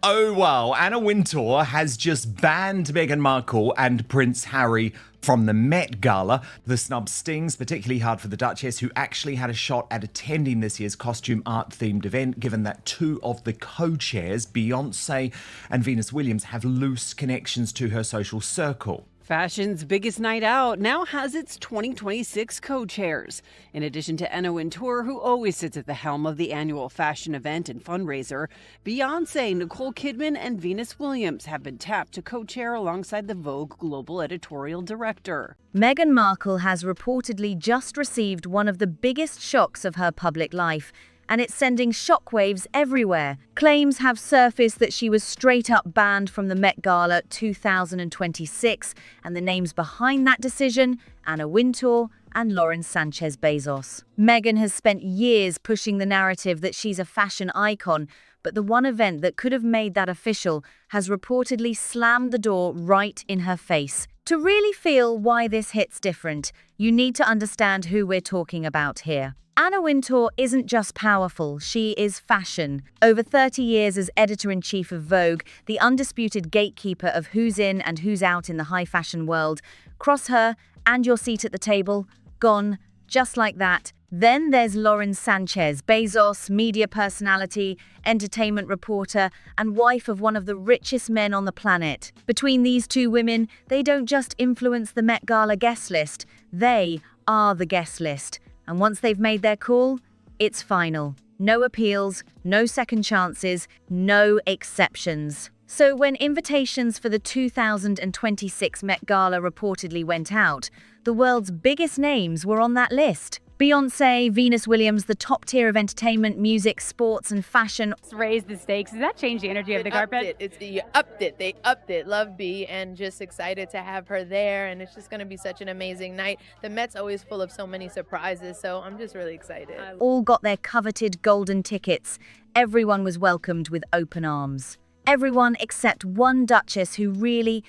Oh, wow. Anna Wintour has just banned Meghan Markle and Prince Harry from the Met Gala. The snub stings particularly hard for the Duchess, who actually had a shot at attending this year's costume art-themed event, given that two of the co-chairs, Beyoncé and Venus Williams, have loose connections to her social circle. Fashion's biggest night out now has its 2026 co-chairs. In addition to Anna Wintour, who always sits at the helm of the annual fashion event and fundraiser, Beyoncé, Nicole Kidman, and Venus Williams have been tapped to co-chair alongside the Vogue global editorial director. Meghan Markle has reportedly just received one of the biggest shocks of her public life, and it's sending shockwaves everywhere. Claims have surfaced that she was straight up banned from the Met Gala 2026, and the names behind that decision, Anna Wintour and Sanchez Bezos. Meghan has spent years pushing the narrative that she's a fashion icon, but the one event that could have made that official has reportedly slammed the door right in her face. To really feel why this hits different, you need to understand who we're talking about here. Anna Wintour isn't just powerful, she is fashion. Over 30 years as editor-in-chief of Vogue, the undisputed gatekeeper of who's in and who's out in the high fashion world. Cross her, and your seat at the table, gone, just like that. Then there's Sanchez, Bezos, media personality, entertainment reporter, and wife of one of the richest men on the planet. Between these two women, they don't just influence the Met Gala guest list, they are the guest list. And once they've made their call, it's final. No appeals, no second chances, no exceptions. So when invitations for the 2026 Met Gala reportedly went out, the world's biggest names were on that list. Beyoncé, Venus Williams, the top tier of entertainment, music, sports, and fashion. Raise the stakes. Does that change the energy of the carpet? They upped it. Love B, and just excited to have her there. And it's just going to be such an amazing night. The Met's always full of so many surprises, so I'm just really excited. All got their coveted golden tickets. Everyone was welcomed with open arms. Everyone except one Duchess who really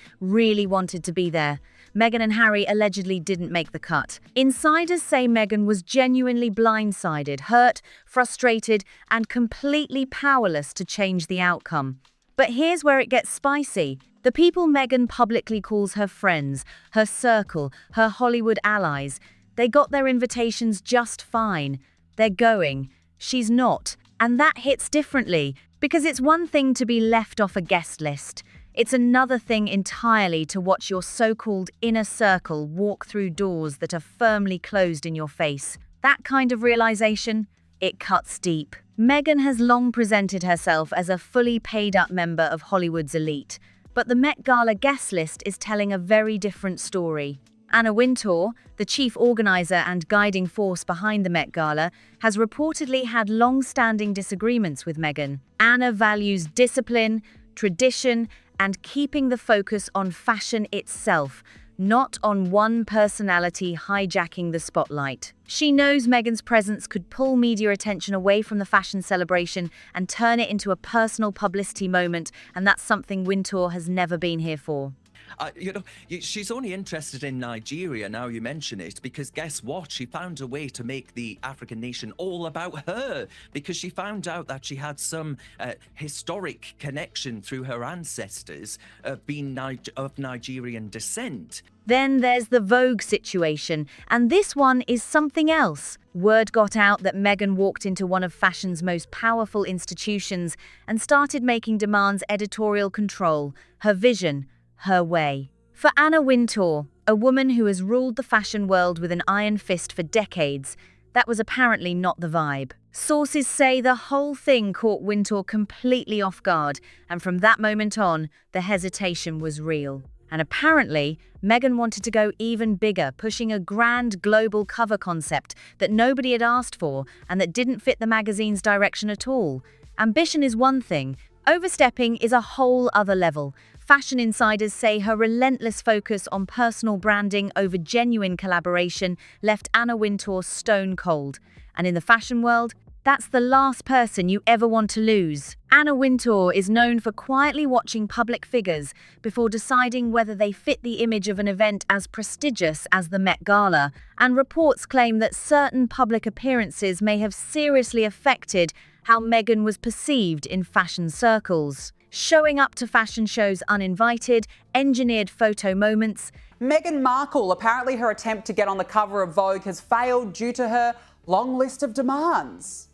wanted to be there. Meghan and Harry allegedly didn't make the cut. Insiders say Meghan was genuinely blindsided, hurt, frustrated, and completely powerless to change the outcome. But here's where it gets spicy. The people Meghan publicly calls her friends, her circle, her Hollywood allies, they got their invitations just fine. They're going. She's not. And that hits differently, because it's one thing to be left off a guest list. It's another thing entirely to watch your so-called inner circle walk through doors that are firmly closed in your face. That kind of realization, it cuts deep. Meghan has long presented herself as a fully paid-up member of Hollywood's elite, but the Met Gala guest list is telling a very different story. Anna Wintour, the chief organizer and guiding force behind the Met Gala, has reportedly had long-standing disagreements with Meghan. Anna values discipline, tradition, and keeping the focus on fashion itself, not on one personality hijacking the spotlight. She knows Meghan's presence could pull media attention away from the fashion celebration and turn it into a personal publicity moment, and that's something Wintour has never been here for. She's only interested in Nigeria, now you mention it, because guess what? She found a way to make the African nation all about her, because she found out that she had some historic connection through her ancestors being of Nigerian descent. Then there's the Vogue situation, and this one is something else. Word got out that Meghan walked into one of fashion's most powerful institutions and started making demands editorial control, her vision, her way. For Anna Wintour, a woman who has ruled the fashion world with an iron fist for decades, that was apparently not the vibe. Sources say the whole thing caught Wintour completely off guard, and from that moment on, the hesitation was real. And apparently, Meghan wanted to go even bigger, pushing a grand global cover concept that nobody had asked for and that didn't fit the magazine's direction at all. Ambition is one thing, overstepping is a whole other level. Fashion insiders say her relentless focus on personal branding over genuine collaboration left Anna Wintour stone cold. And in the fashion world, that's the last person you ever want to lose. Anna Wintour is known for quietly watching public figures before deciding whether they fit the image of an event as prestigious as the Met Gala, and reports claim that certain public appearances may have seriously affected how Meghan was perceived in fashion circles. showing up to fashion shows uninvited, engineered photo moments. Meghan Markle, apparently her attempt to get on the cover of Vogue has failed due to her long list of demands.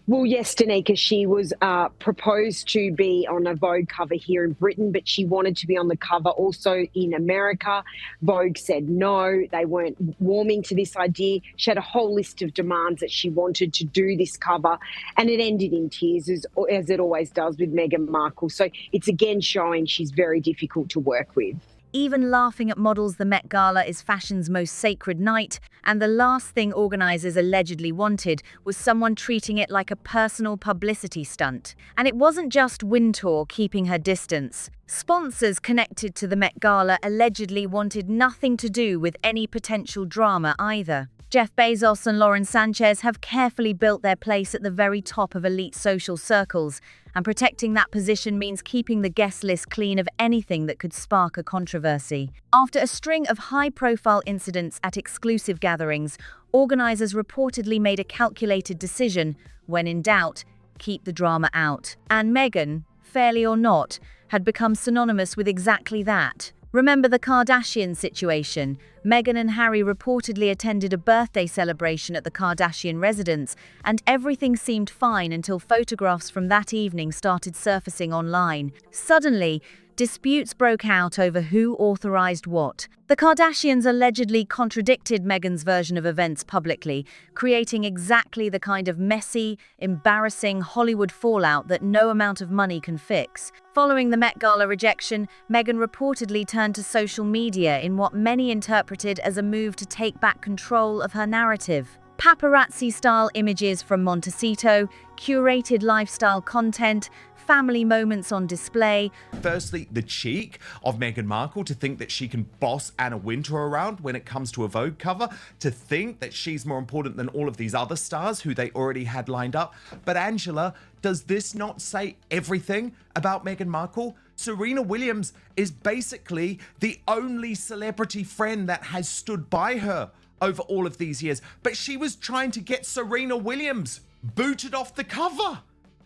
Well, yes, Danica, she was proposed to be on a Vogue cover here in Britain, but she wanted to be on the cover also in America. Vogue said no, they weren't warming to this idea. She had a whole list of demands that she wanted to do this cover, and it ended in tears, as it always does with Meghan Markle. So it's again showing she's very difficult to work with. Even laughing at models, the Met Gala is fashion's most sacred night, and the last thing organisers allegedly wanted was someone treating it like a personal publicity stunt. And it wasn't just Wintour keeping her distance. Sponsors connected to the Met Gala allegedly wanted nothing to do with any potential drama either. Jeff Bezos and Sanchez have carefully built their place at the very top of elite social circles, and protecting that position means keeping the guest list clean of anything that could spark a controversy. After a string of high-profile incidents at exclusive gatherings, organisers reportedly made a calculated decision: when in doubt, keep the drama out. And Meghan, fairly or not, had become synonymous with exactly that. Remember the Kardashian situation? Meghan and Harry reportedly attended a birthday celebration at the Kardashian residence, and everything seemed fine until photographs from that evening started surfacing online. Suddenly, disputes broke out over who authorized what. The Kardashians allegedly contradicted Meghan's version of events publicly, creating exactly the kind of messy, embarrassing Hollywood fallout that no amount of money can fix. Following the Met Gala rejection, Meghan reportedly turned to social media in what many interpreted as a move to take back control of her narrative. Paparazzi-style images from Montecito, curated lifestyle content, family moments on display. Firstly, the cheek of Meghan Markle to think that she can boss Anna Wintour around when it comes to a Vogue cover, to think that she's more important than all of these other stars who they already had lined up. But Angela, does this not say everything about Meghan Markle? Serena Williams is basically the only celebrity friend that has stood by her over all of these years, but she was trying to get Serena Williams booted off the cover.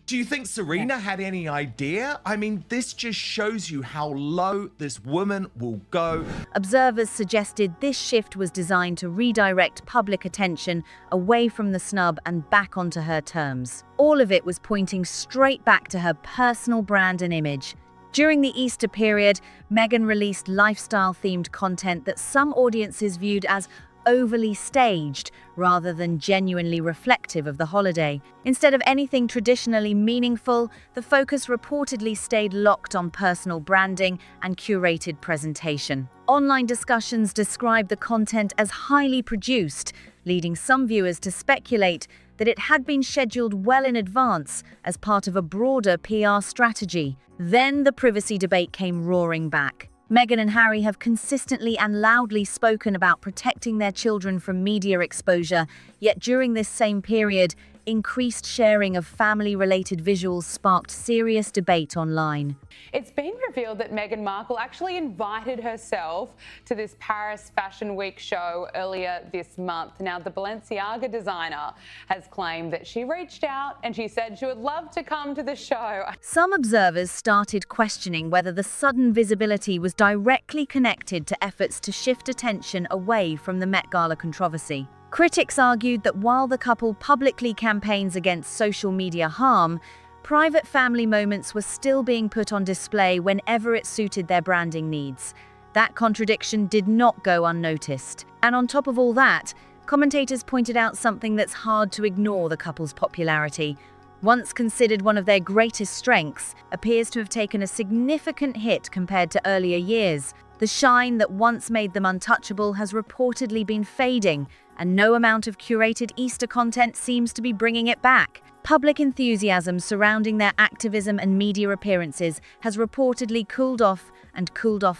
Do you think Serena had any idea? I mean, this just shows you how low this woman will go. Observers suggested this shift was designed to redirect public attention away from the snub and back onto her terms. All of it was pointing straight back to her personal brand and image. During the Easter period, Meghan released lifestyle-themed content that some audiences viewed as overly staged rather than genuinely reflective of the holiday. Instead of anything traditionally meaningful, the focus reportedly stayed locked on personal branding and curated presentation. Online discussions described the content as highly produced, leading some viewers to speculate that it had been scheduled well in advance as part of a broader PR strategy. Then the privacy debate came roaring back. Meghan and Harry have consistently and loudly spoken about protecting their children from media exposure, yet during this same period, increased sharing of family-related visuals sparked serious debate online. It's been revealed that Meghan Markle actually invited herself to this Paris Fashion Week show earlier this month. Now, the Balenciaga designer has claimed that she reached out and she said she would love to come to the show. Some observers started questioning whether the sudden visibility was directly connected to efforts to shift attention away from the Met Gala controversy. Critics argued that while the couple publicly campaigns against social media harm, private family moments were still being put on display whenever it suited their branding needs. That contradiction did not go unnoticed. And on top of all that, commentators pointed out something that's hard to ignore: the couple's popularity. Once considered one of their greatest strengths, appears to have taken a significant hit compared to earlier years. The shine that once made them untouchable has reportedly been fading, and no amount of curated Easter content seems to be bringing it back. Public enthusiasm surrounding their activism and media appearances has reportedly cooled off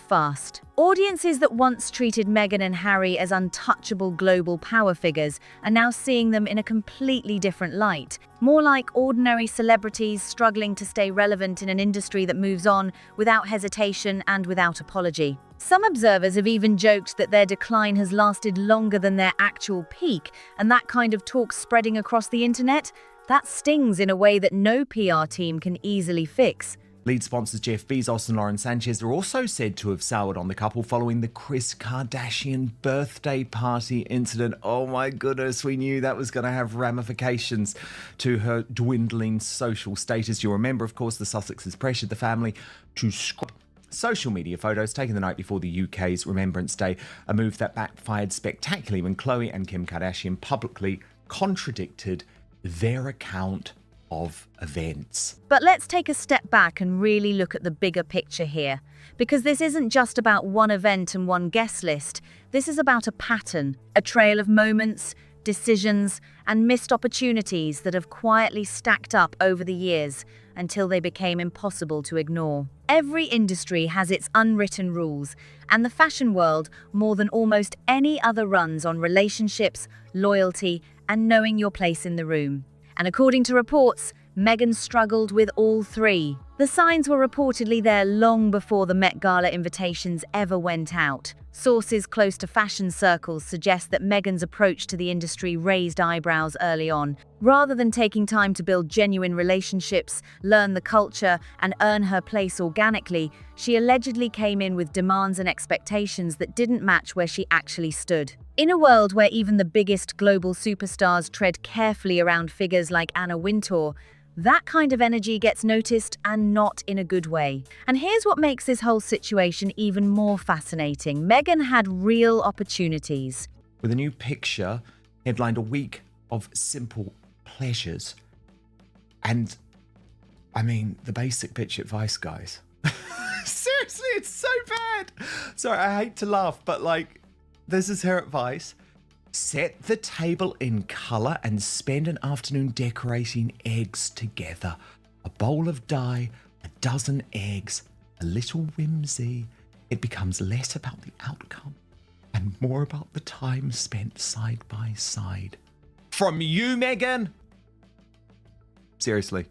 fast. Audiences that once treated Meghan and Harry as untouchable global power figures are now seeing them in a completely different light, more like ordinary celebrities struggling to stay relevant in an industry that moves on without hesitation and without apology. Some observers have even joked that their decline has lasted longer than their actual peak, and that kind of talk spreading across the internet? That stings in a way that no PR team can easily fix. Lead sponsors Jeff Bezos and Sanchez are also said to have soured on the couple following the Kris Kardashian birthday party incident. Oh my goodness, we knew that was going to have ramifications to her dwindling social status. You'll remember, of course, the Sussexes pressured the family to scrap social media photos taken the night before the UK's Remembrance Day, a move that backfired spectacularly when Khloe and Kim Kardashian publicly contradicted their account of events. But let's take a step back and really look at the bigger picture here, because this isn't just about one event and one guest list. This is about a pattern, a trail of moments, decisions, and missed opportunities that have quietly stacked up over the years until they became impossible to ignore. Every industry has its unwritten rules, and the fashion world, more than almost any other, runs on relationships, loyalty, and knowing your place in the room. And according to reports, Meghan struggled with all three. The signs were reportedly there long before the Met Gala invitations ever went out. Sources close to fashion circles suggest that Meghan's approach to the industry raised eyebrows early on. Rather than taking time to build genuine relationships, learn the culture, and earn her place organically, she allegedly came in with demands and expectations that didn't match where she actually stood. In a world where even the biggest global superstars tread carefully around figures like Wintour, that kind of energy gets noticed, and not in a good way. And here's what makes this whole situation even more fascinating. Meghan had real opportunities. With a new picture headlined "A Week of Simple Pleasures." And, I mean, the basic pitch advice, guys. Seriously, it's so bad. Sorry, I hate to laugh, but this is her advice. Set the table in colour and spend an afternoon decorating eggs together. A bowl of dye, a dozen eggs, a little whimsy. It becomes less about the outcome and more about the time spent side by side. From you, Meghan! Seriously,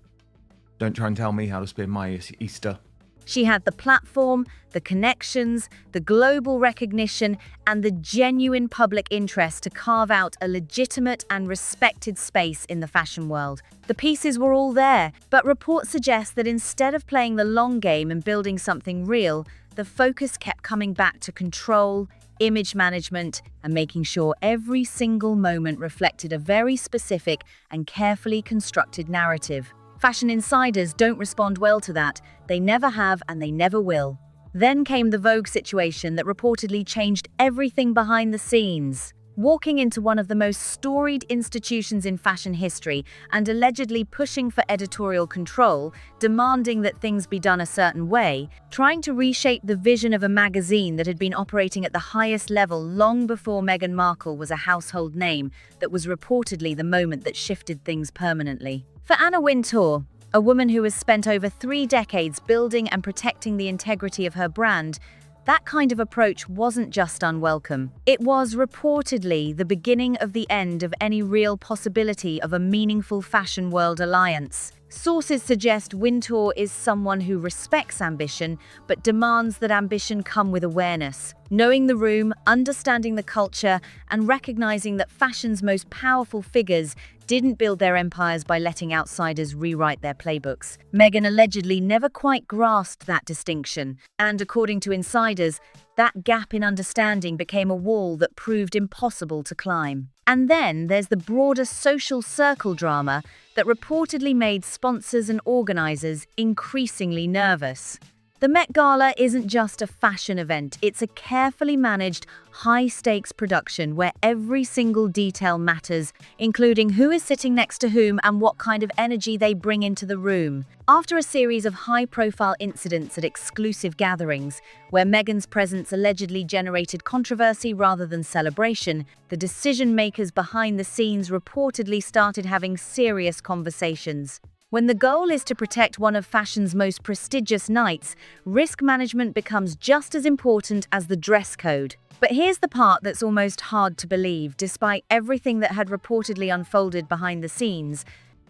don't try and tell me how to spend my Easter. She had the platform, the connections, the global recognition, and the genuine public interest to carve out a legitimate and respected space in the fashion world. The pieces were all there, but reports suggest that instead of playing the long game and building something real, the focus kept coming back to control, image management, and making sure every single moment reflected a very specific and carefully constructed narrative. Fashion insiders don't respond well to that. They never have, and they never will. Then came the Vogue situation that reportedly changed everything behind the scenes. Walking into one of the most storied institutions in fashion history and allegedly pushing for editorial control, demanding that things be done a certain way, trying to reshape the vision of a magazine that had been operating at the highest level long before Meghan Markle was a household name, that was reportedly the moment that shifted things permanently. For Wintour, a woman who has spent over 3 decades building and protecting the integrity of her brand, that kind of approach wasn't just unwelcome. It was reportedly the beginning of the end of any real possibility of a meaningful fashion world alliance. Sources suggest Wintour is someone who respects ambition, but demands that ambition come with awareness. Knowing the room, understanding the culture, and recognizing that fashion's most powerful figures didn't build their empires by letting outsiders rewrite their playbooks. Meghan allegedly never quite grasped that distinction, and according to insiders, that gap in understanding became a wall that proved impossible to climb. And then there's the broader social circle drama that reportedly made sponsors and organizers increasingly nervous. The Met Gala isn't just a fashion event, it's a carefully managed, high-stakes production where every single detail matters, including who is sitting next to whom and what kind of energy they bring into the room. After a series of high-profile incidents at exclusive gatherings, where Meghan's presence allegedly generated controversy rather than celebration, the decision-makers behind the scenes reportedly started having serious conversations. When the goal is to protect one of fashion's most prestigious nights, risk management becomes just as important as the dress code. But here's the part that's almost hard to believe. Despite everything that had reportedly unfolded behind the scenes,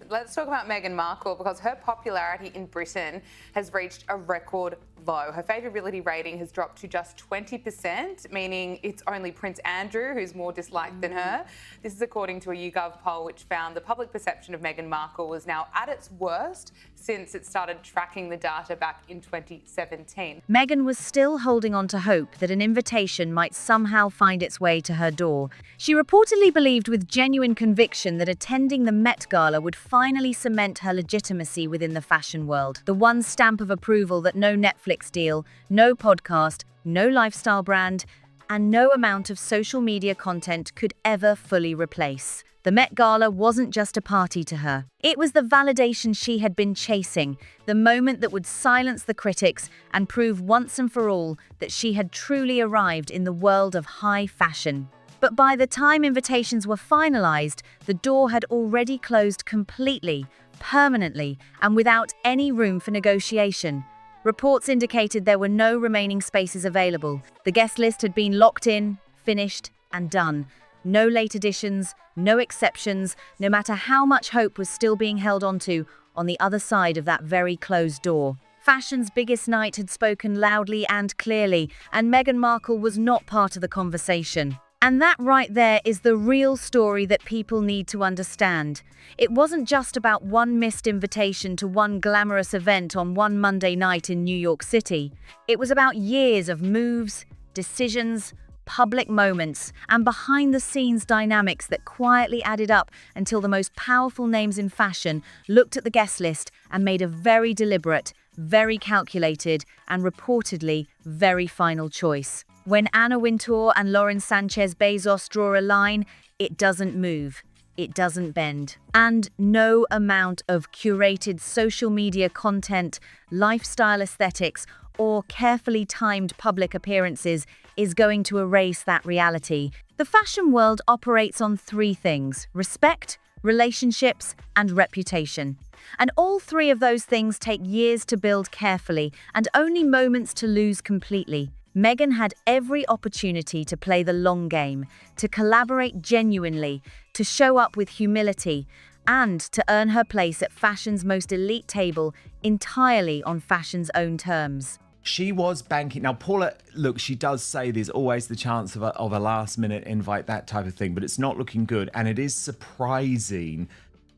Let's talk about Meghan Markle because her popularity in Britain has reached a record low. Her favourability rating has dropped to just 20%, meaning it's only Prince Andrew who's more disliked than her. This is according to a YouGov poll which found the public perception of Meghan Markle was now at its worst since it started tracking the data back in 2017. Meghan was still holding on to hope that an invitation might somehow find its way to her door. She reportedly believed with genuine conviction that attending the Met Gala would finally cement her legitimacy within the fashion world. The one stamp of approval that no Netflix deal, no podcast, no lifestyle brand, and no amount of social media content could ever fully replace. The Met Gala wasn't just a party to her. It was the validation she had been chasing, the moment that would silence the critics and prove once and for all that she had truly arrived in the world of high fashion. But by the time invitations were finalized, the door had already closed completely, permanently, and without any room for negotiation. Reports indicated there were no remaining spaces available. The guest list had been locked in, finished, and done. No late additions, no exceptions, no matter how much hope was still being held onto on the other side of that very closed door. Fashion's biggest night had spoken loudly and clearly, and Meghan Markle was not part of the conversation. And that right there is the real story that people need to understand. It wasn't just about one missed invitation to one glamorous event on one Monday night in New York City. It was about years of moves, decisions, public moments, and behind-the-scenes dynamics that quietly added up until the most powerful names in fashion looked at the guest list and made a very deliberate, very calculated, and reportedly very final choice. When Anna Wintour and Sanchez Bezos draw a line, it doesn't move, it doesn't bend. And no amount of curated social media content, lifestyle aesthetics, or carefully timed public appearances is going to erase that reality. The fashion world operates on three things: respect, relationships, and reputation. And all three of those things take years to build carefully and only moments to lose completely. Meghan had every opportunity to play the long game, to collaborate genuinely, to show up with humility, and to earn her place at fashion's most elite table entirely on fashion's own terms. She was banking. Now, Paula, look, she does say there's always the chance of a last-minute invite, that type of thing, but it's not looking good. And it is surprising,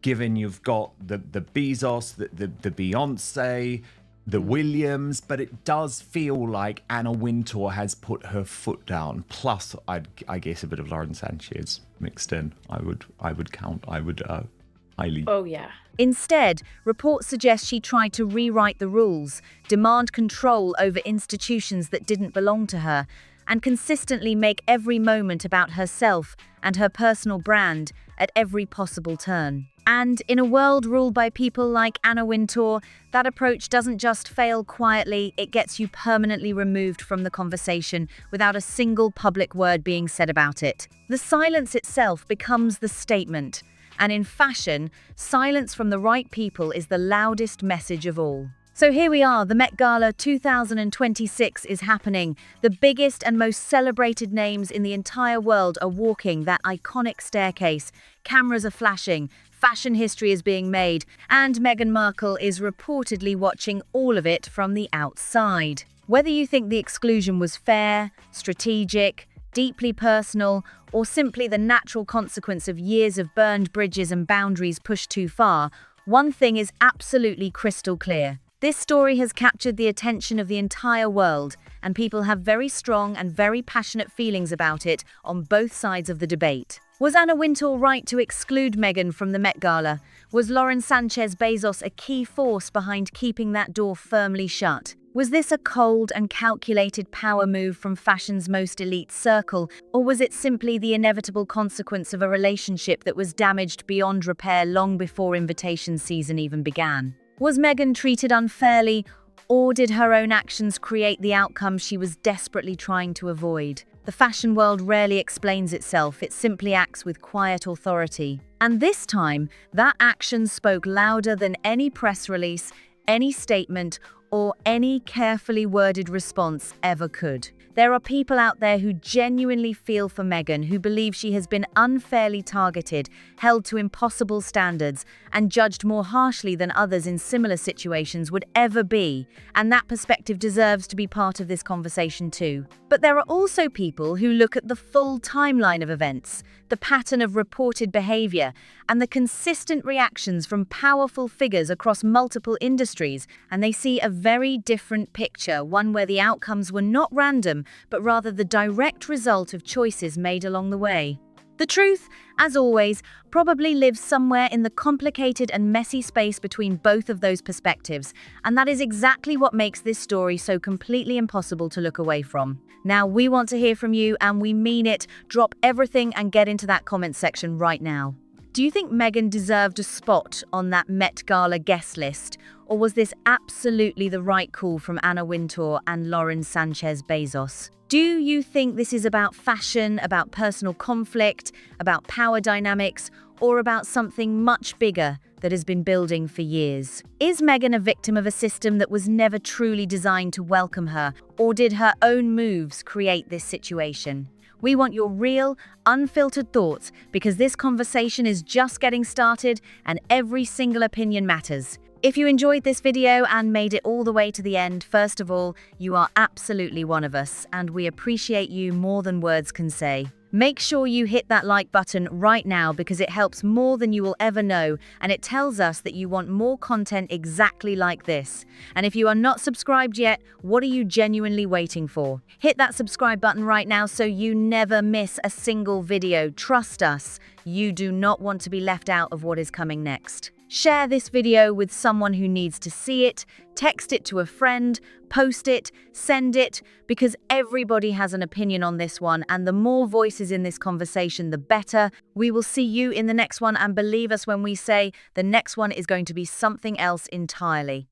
given you've got the Bezos, the Beyonce, the Williams, but it does feel like Anna Wintour has put her foot down. Plus, I guess a bit of Sanchez mixed in. I would highly. Oh, yeah. Instead, reports suggest she tried to rewrite the rules, demand control over institutions that didn't belong to her, and consistently make every moment about herself and her personal brand at every possible turn. And in a world ruled by people like Anna Wintour, that approach doesn't just fail quietly, it gets you permanently removed from the conversation without a single public word being said about it. The silence itself becomes the statement. And in fashion, silence from the right people is the loudest message of all. So here we are, the Met Gala 2026 is happening. The biggest and most celebrated names in the entire world are walking that iconic staircase. Cameras are flashing, fashion history is being made, and Meghan Markle is reportedly watching all of it from the outside. Whether you think the exclusion was fair, strategic, deeply personal, or simply the natural consequence of years of burned bridges and boundaries pushed too far, one thing is absolutely crystal clear. This story has captured the attention of the entire world, and people have very strong and very passionate feelings about it on both sides of the debate. Was Anna Wintour right to exclude Meghan from the Met Gala? Was Sanchez Bezos a key force behind keeping that door firmly shut? Was this a cold and calculated power move from fashion's most elite circle, or was it simply the inevitable consequence of a relationship that was damaged beyond repair long before invitation season even began? Was Meghan treated unfairly, or did her own actions create the outcome she was desperately trying to avoid? The fashion world rarely explains itself, it simply acts with quiet authority. And this time, that action spoke louder than any press release, any statement, or any carefully worded response ever could. There are people out there who genuinely feel for Meghan, who believe she has been unfairly targeted, held to impossible standards, and judged more harshly than others in similar situations would ever be. And that perspective deserves to be part of this conversation too. But there are also people who look at the full timeline of events, the pattern of reported behavior, and the consistent reactions from powerful figures across multiple industries, and they see a very different picture, one where the outcomes were not random, but rather the direct result of choices made along the way. The truth, as always, probably lives somewhere in the complicated and messy space between both of those perspectives, and that is exactly what makes this story so completely impossible to look away from. Now, we want to hear from you, and we mean it. Drop everything and get into that comment section right now. Do you think Meghan deserved a spot on that Met Gala guest list, or was this absolutely the right call from Anna Wintour and Sanchez Bezos? Do you think this is about fashion, about personal conflict, about power dynamics, or about something much bigger that has been building for years? Is Meghan a victim of a system that was never truly designed to welcome her, or did her own moves create this situation? We want your real, unfiltered thoughts, because this conversation is just getting started and every single opinion matters. If you enjoyed this video and made it all the way to the end, first of all, you are absolutely one of us, and we appreciate you more than words can say. Make sure you hit that like button right now, because it helps more than you will ever know, and it tells us that you want more content exactly like this. And if you are not subscribed yet, what are you genuinely waiting for? Hit that subscribe button right now so you never miss a single video. Trust us, you do not want to be left out of what is coming next. Share this video with someone who needs to see it, text it to a friend, post it, send it, because everybody has an opinion on this one, and the more voices in this conversation, the better. We will see you in the next one, and believe us when we say the next one is going to be something else entirely.